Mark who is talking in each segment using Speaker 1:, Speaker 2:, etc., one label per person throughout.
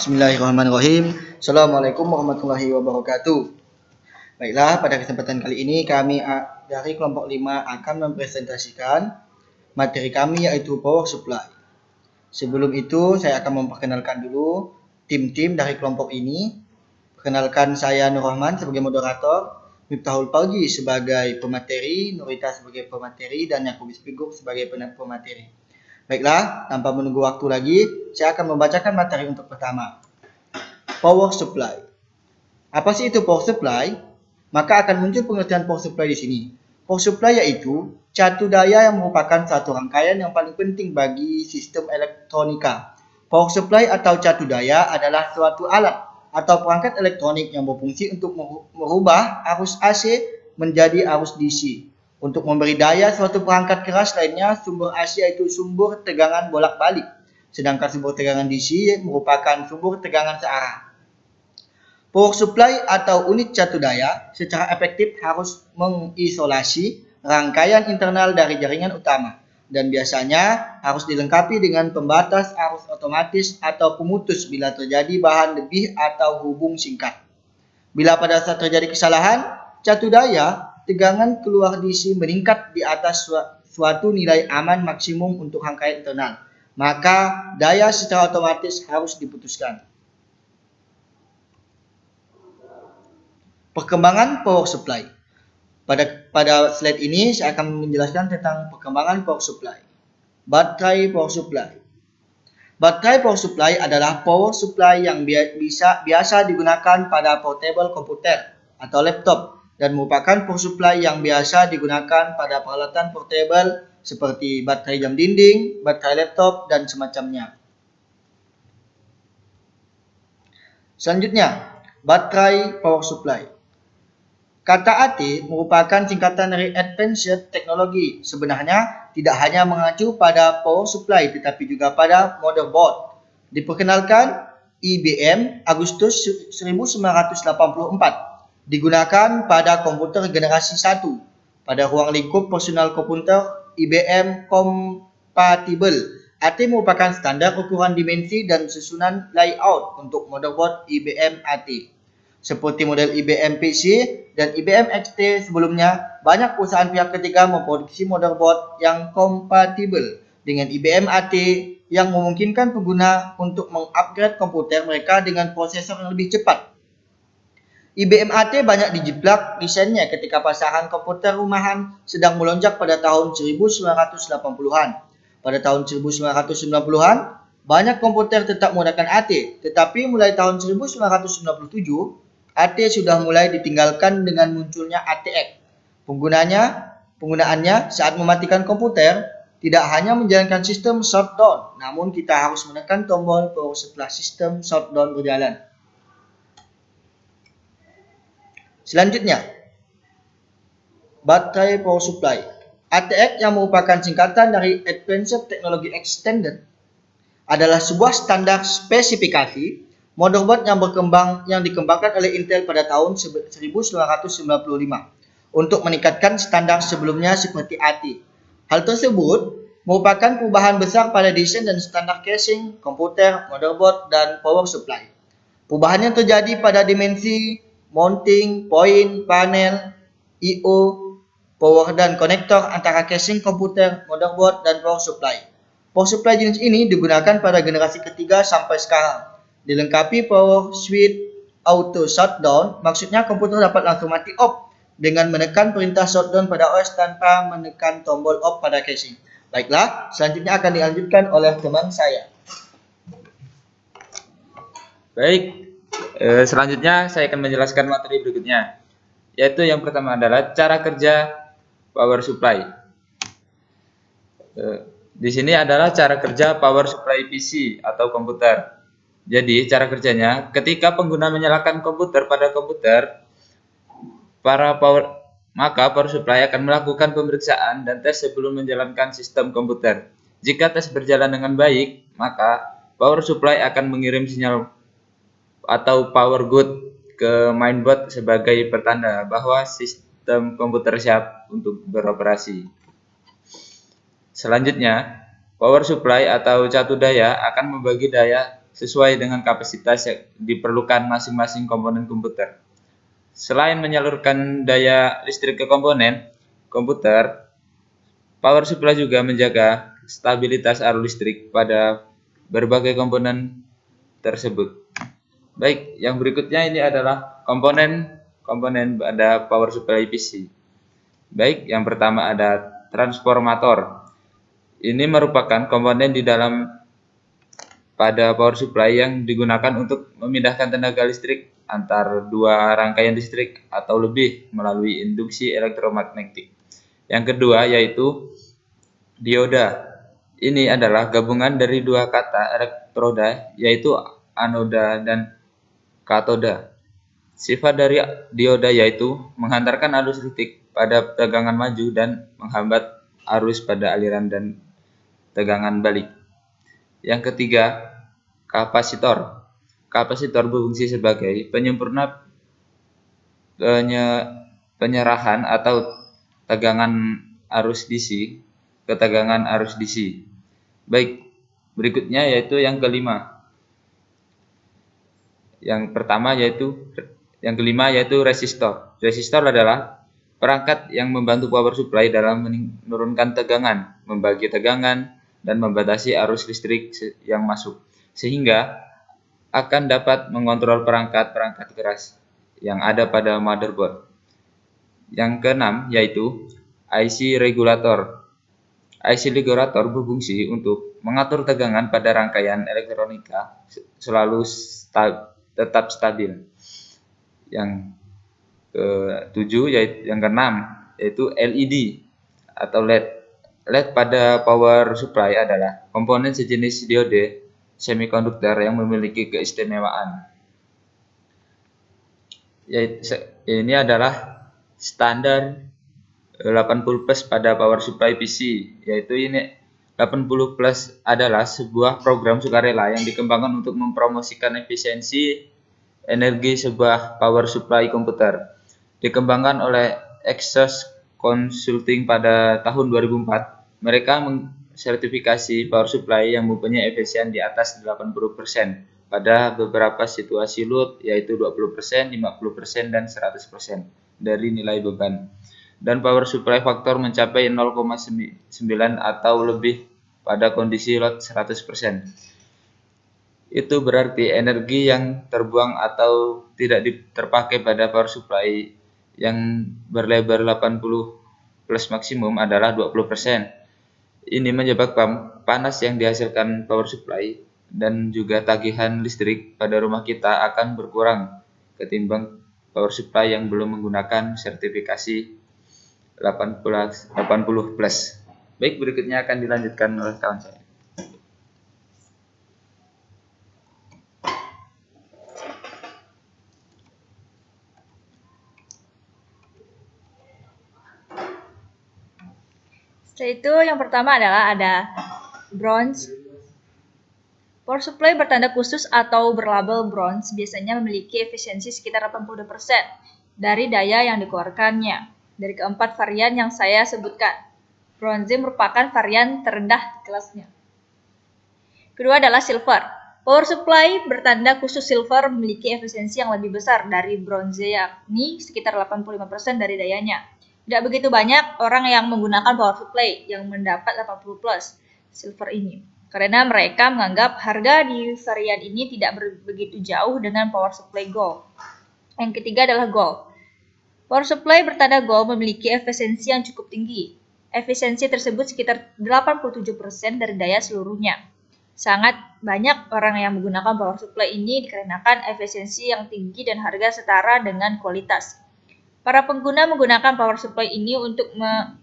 Speaker 1: Bismillahirrahmanirrahim. Assalamualaikum warahmatullahi wabarakatuh. Baiklah, pada kesempatan kali ini kami dari kelompok 5 akan mempresentasikan materi kami yaitu power supply. Sebelum itu saya akan memperkenalkan dulu tim-tim dari kelompok ini. Perkenalkan, saya Nur Rahman sebagai moderator, Miftahul Fauzi sebagai pemateri, Nurita sebagai pemateri, dan Yakubis Figur sebagai pemateri. Baiklah, tanpa menunggu waktu lagi, saya akan membacakan materi untuk pertama. Power supply. Apa sih itu power supply? Maka akan muncul pengertian power supply di sini. Power supply yaitu catu daya yang merupakan satu rangkaian yang paling penting bagi sistem elektronika. Power supply atau catu daya adalah suatu alat atau perangkat elektronik yang berfungsi untuk merubah arus AC menjadi arus DC. Untuk memberi daya suatu perangkat keras lainnya, sumber AC yaitu sumber tegangan bolak-balik. Sedangkan sumber tegangan DC merupakan sumber tegangan searah. Power supply atau unit catu daya secara efektif harus mengisolasi rangkaian internal dari jaringan utama dan biasanya harus dilengkapi dengan pembatas arus otomatis atau pemutus bila terjadi bahan lebih atau hubung singkat. Bila pada saat terjadi kesalahan, catu daya tegangan keluar DC meningkat di atas suatu nilai aman maksimum untuk rangkaian internal, maka daya secara otomatis harus diputuskan. Perkembangan power supply. Pada slide ini saya akan menjelaskan tentang perkembangan power supply. Baterai power supply. Baterai power supply adalah power supply yang biasa digunakan pada portable komputer atau laptop dan merupakan power supply yang biasa digunakan pada peralatan portable seperti baterai jam dinding, baterai laptop, dan semacamnya. Selanjutnya, baterai power supply. Kata AT merupakan singkatan dari Advanced Technology. Sebenarnya tidak hanya mengacu pada power supply tetapi juga pada motherboard. Diperkenalkan IBM Agustus 1984. Digunakan pada komputer generasi 1 pada ruang lingkup personal komputer IBM Compatible. AT merupakan standar ukuran dimensi dan susunan layout untuk motherboard IBM AT. Seperti model IBM PC dan IBM XT sebelumnya, banyak perusahaan pihak ketiga memproduksi motherboard yang kompatibel dengan IBM AT yang memungkinkan pengguna untuk mengupgrade komputer mereka dengan prosesor yang lebih cepat. IBM AT banyak dijiplak desainnya ketika pasaran komputer rumahan sedang melonjak pada tahun 1980-an. Pada tahun 1990-an, banyak komputer tetap menggunakan AT, tetapi mulai tahun 1997, AT sudah mulai ditinggalkan dengan munculnya ATX. Penggunaannya saat mematikan komputer tidak hanya menjalankan sistem shutdown, namun kita harus menekan tombol power setelah sistem shutdown berjalan. Selanjutnya, baterai power supply. ATX yang merupakan singkatan dari Advanced Technology Extended adalah sebuah standar spesifikasi motherboard yang dikembangkan oleh Intel pada tahun 1995 untuk meningkatkan standar sebelumnya seperti AT. Hal tersebut merupakan perubahan besar pada desain dan standar casing, komputer, motherboard, dan power supply. Perubahan yang terjadi pada dimensi mounting, point, panel, I/O, power dan konektor antara casing komputer, motherboard, dan power supply. Power supply jenis ini digunakan pada generasi ketiga sampai sekarang. Dilengkapi power switch auto shutdown, maksudnya komputer dapat langsung mati off dengan menekan perintah shutdown pada OS tanpa menekan tombol off pada casing. Baiklah, selanjutnya akan dilanjutkan oleh teman saya.
Speaker 2: Baik, selanjutnya saya akan menjelaskan materi berikutnya, yaitu yang pertama adalah cara kerja power supply. Di sini adalah cara kerja power supply PC atau komputer. Jadi cara kerjanya, ketika pengguna menyalakan komputer pada komputer, maka power supply akan melakukan pemeriksaan dan tes sebelum menjalankan sistem komputer. Jika tes berjalan dengan baik, maka power supply akan mengirim sinyal atau power good ke mainboard sebagai pertanda bahwa sistem komputer siap untuk beroperasi. Selanjutnya, power supply atau catu daya akan membagi daya sesuai dengan kapasitas yang diperlukan masing-masing komponen komputer. Selain menyalurkan daya listrik ke komponen komputer, power supply juga menjaga stabilitas arus listrik pada berbagai komponen tersebut. Baik, yang berikutnya ini adalah komponen pada power supply PC. Baik, yang pertama ada transformator. Ini merupakan komponen di dalam pada power supply yang digunakan untuk memindahkan tenaga listrik antar dua rangkaian listrik atau lebih melalui induksi elektromagnetik. Yang kedua yaitu dioda. Ini adalah gabungan dari dua kata elektroda yaitu anoda dan katoda. Sifat dari dioda yaitu menghantarkan arus listrik pada tegangan maju dan menghambat arus pada aliran dan tegangan balik. Yang ketiga, kapasitor. Kapasitor berfungsi sebagai penyempurna penyerahan atau tegangan arus DC ke tegangan arus DC. Baik, berikutnya yaitu yang kelima. Yang kelima yaitu resistor. Resistor adalah perangkat yang membantu power supply dalam menurunkan tegangan, membagi tegangan, dan membatasi arus listrik yang masuk, sehingga akan dapat mengontrol perangkat-perangkat keras yang ada pada motherboard. Yang keenam yaitu IC regulator. IC regulator berfungsi untuk mengatur tegangan pada rangkaian elektronika selalu tetap stabil. Yang keenam yaitu LED atau LED. LED pada power supply adalah komponen sejenis diode semikonduktor yang memiliki keistimewaan. Ini adalah standar 80 plus pada power supply PC, yaitu ini 80 plus adalah sebuah program sukarela yang dikembangkan untuk mempromosikan efisiensi energi sebuah power supply komputer. Dikembangkan oleh Exos Consulting pada tahun 2004. Mereka mensertifikasi power supply yang mempunyai efisien di atas 80% pada beberapa situasi load, yaitu 20%, 50%, dan 100% dari nilai beban. Dan power supply faktor mencapai 0,9 atau lebih pada kondisi load 100%. Itu berarti energi yang terbuang atau tidak terpakai pada power supply yang berlebar 80 plus maksimum adalah 20%. Ini menyebabkan panas yang dihasilkan power supply dan juga tagihan listrik pada rumah kita akan berkurang ketimbang power supply yang belum menggunakan sertifikasi 80 plus. Baik, berikutnya akan dilanjutkan oleh kawan saya.
Speaker 3: Setelah itu yang pertama adalah ada bronze. Power supply bertanda khusus atau berlabel bronze biasanya memiliki efisiensi sekitar 80% dari daya yang dikeluarkannya. Dari keempat varian yang saya sebutkan, bronze merupakan varian terendah di kelasnya. Kedua adalah silver. Power supply bertanda khusus silver memiliki efisiensi yang lebih besar dari bronze, yakni sekitar 85% dari dayanya. Tidak begitu banyak orang yang menggunakan power supply yang mendapat 80 plus silver ini, karena mereka menganggap harga di varian ini tidak begitu jauh dengan power supply gold. Yang ketiga adalah gold. Power supply bertanda gold memiliki efisiensi yang cukup tinggi. Efisiensi tersebut sekitar 87% dari daya seluruhnya. Sangat banyak orang yang menggunakan power supply ini dikarenakan efisiensi yang tinggi dan harga setara dengan kualitas. Para pengguna menggunakan power supply ini untuk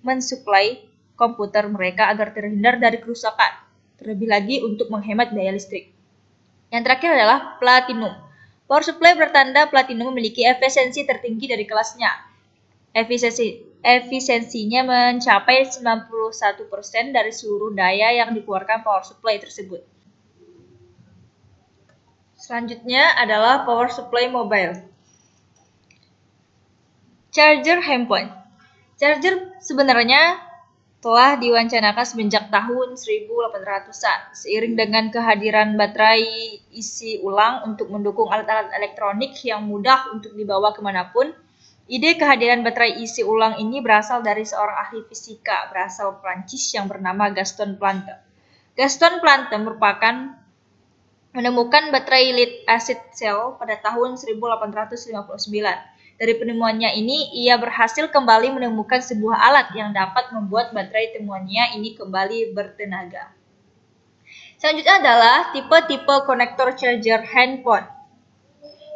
Speaker 3: mensuplai komputer mereka agar terhindar dari kerusakan, terlebih lagi untuk menghemat daya listrik. Yang terakhir adalah platinum. Power supply bertanda platinum memiliki efisiensi tertinggi dari kelasnya. Efisiensinya mencapai 91% dari seluruh daya yang dikeluarkan power supply tersebut. Selanjutnya adalah power supply mobile. Charger handphone. Charger sebenarnya telah diwancanakan semenjak tahun 1800-an. Seiring dengan kehadiran baterai isi ulang untuk mendukung alat-alat elektronik yang mudah untuk dibawa kemanapun, ide kehadiran baterai isi ulang ini berasal dari seorang ahli fisika berasal Prancis yang bernama Gaston Plante. Gaston Plante menemukan baterai lead acid cell pada tahun 1859. Dari penemuannya ini, ia berhasil kembali menemukan sebuah alat yang dapat membuat baterai temuannya ini kembali bertenaga. Selanjutnya adalah tipe-tipe konektor charger handphone.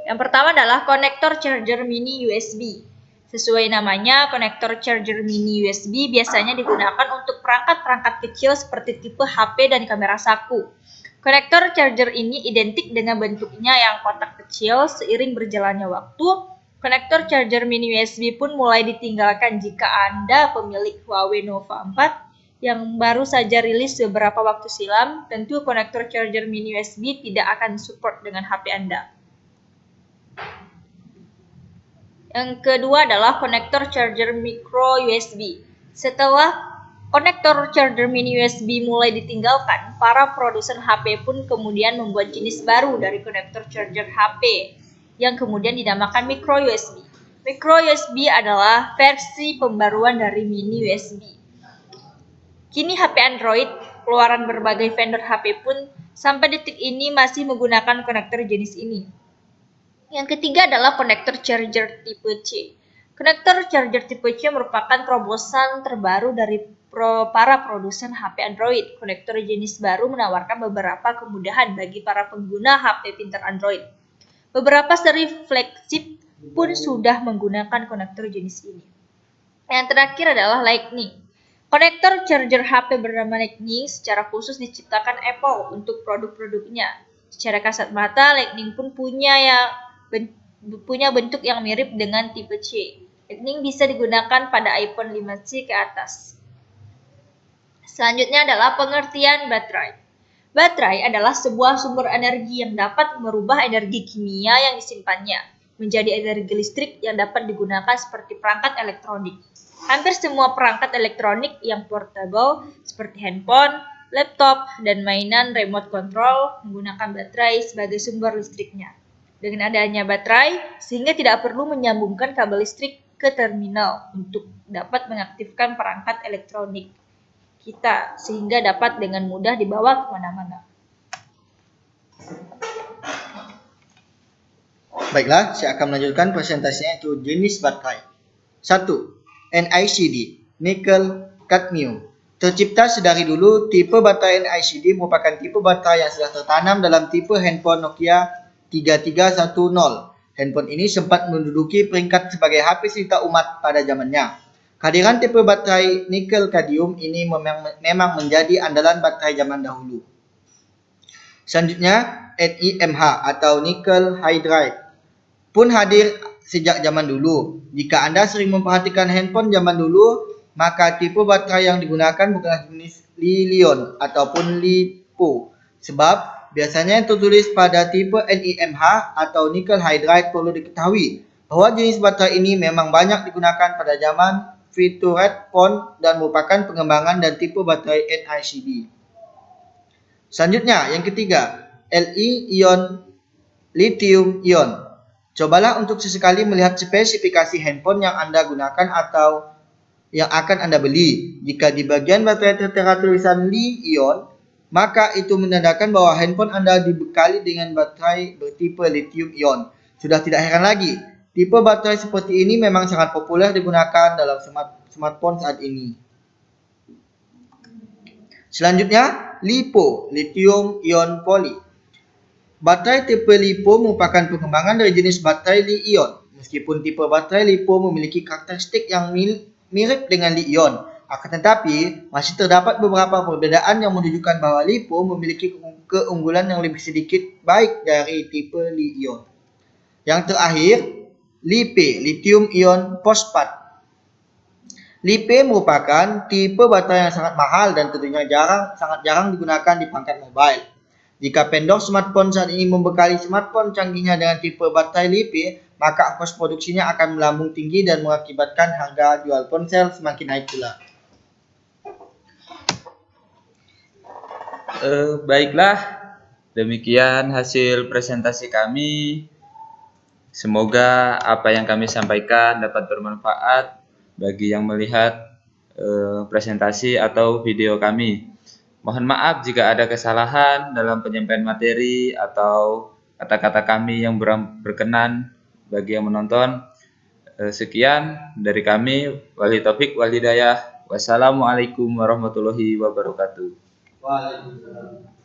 Speaker 3: Yang pertama adalah konektor charger mini USB. Sesuai namanya, konektor charger mini USB biasanya digunakan untuk perangkat-perangkat kecil seperti tipe HP dan kamera saku. Konektor charger ini identik dengan bentuknya yang kotak kecil. Seiring berjalannya waktu, konektor charger mini USB pun mulai ditinggalkan jika Anda pemilik Huawei Nova 4 yang baru saja rilis beberapa waktu silam. Tentu konektor charger mini USB tidak akan support dengan HP Anda. Yang kedua adalah konektor charger micro USB. Setelah konektor charger mini USB mulai ditinggalkan, para produsen HP pun kemudian membuat jenis baru dari konektor charger HP yang kemudian dinamakan micro USB. Micro USB adalah versi pembaruan dari mini USB. Kini HP Android, keluaran berbagai vendor HP pun sampai detik ini masih menggunakan konektor jenis ini. Yang ketiga adalah konektor charger tipe C. Konektor charger tipe C merupakan terobosan terbaru dari para produsen HP Android. Konektor jenis baru menawarkan beberapa kemudahan bagi para pengguna HP pintar Android. Beberapa seri flagship pun sudah menggunakan konektor jenis ini. Yang terakhir adalah Lightning. Konektor charger HP bernama Lightning secara khusus diciptakan Apple untuk produk-produknya. Secara kasat mata, Lightning pun punya bentuk yang mirip dengan tipe C. Lightning bisa digunakan pada iPhone 5C ke atas. Selanjutnya adalah pengertian baterai. Baterai adalah sebuah sumber energi yang dapat merubah energi kimia yang disimpannya menjadi energi listrik yang dapat digunakan seperti perangkat elektronik. Hampir semua perangkat elektronik yang portable seperti handphone, laptop, dan mainan remote control menggunakan baterai sebagai sumber listriknya. Dengan adanya baterai, sehingga tidak perlu menyambungkan kabel listrik ke terminal untuk dapat mengaktifkan perangkat elektronik kita sehingga dapat dengan mudah dibawa kemana-mana.
Speaker 1: Baiklah, saya akan melanjutkan presentasinya yaitu jenis baterai. 1. NICD, Nickel Cadmium. Tercipta sedari dulu, tipe baterai NICD merupakan tipe baterai yang sudah tertanam dalam tipe handphone Nokia 3310. Handphone ini sempat menduduki peringkat sebagai HP cerita umat pada zamannya. Kehadiran tipe baterai nikel kadmium ini memang menjadi andalan baterai zaman dahulu. Selanjutnya, NiMH atau nickel hydride pun hadir sejak zaman dulu. Jika Anda sering memperhatikan handphone zaman dulu, maka tipe baterai yang digunakan bukanlah jenis Li-ion ataupun LiPo. Sebab biasanya yang tertulis pada tipe NiMH atau nickel hydride. Perlu diketahui bahwa jenis baterai ini memang banyak digunakan pada zaman featurette phone dan merupakan pengembangan dan tipe baterai NICD. Selanjutnya, yang ketiga, Li-ion lithium ion. Cobalah untuk sesekali melihat spesifikasi handphone yang Anda gunakan atau yang akan Anda beli. Jika di bagian baterai tertera tulisan Li-ion, maka itu menandakan bahwa handphone Anda dibekali dengan baterai bertipe lithium ion. Sudah tidak heran lagi, tipe baterai seperti ini memang sangat populer digunakan dalam smartphone saat ini. Selanjutnya, LiPo, lithium ion poly. Baterai tipe LiPo merupakan pengembangan dari jenis baterai Li-ion. Meskipun tipe baterai LiPo memiliki karakteristik yang mirip dengan Li-ion, akan tetapi masih terdapat beberapa perbedaan yang menunjukkan bahwa LiPo memiliki keunggulan yang lebih sedikit baik dari tipe Li-ion. Yang terakhir, LiPe, lithium ion phosphate. LiPe merupakan tipe baterai yang sangat mahal dan tentunya sangat jarang digunakan di perangkat mobile. Jika vendor smartphone saat ini membekali smartphone canggihnya dengan tipe baterai LiPe, maka ongkos produksinya akan melambung tinggi dan mengakibatkan harga jual ponsel semakin naik pula.
Speaker 2: Baiklah, demikian hasil presentasi kami. Semoga apa yang kami sampaikan dapat bermanfaat bagi yang melihat presentasi atau video kami. Mohon maaf jika ada kesalahan dalam penyampaian materi atau kata-kata kami yang berkenan bagi yang menonton. Sekian dari kami, Wali Taufik Wal Hidayah. Wassalamualaikum warahmatullahi wabarakatuh.
Speaker 1: Waalaikumsalam.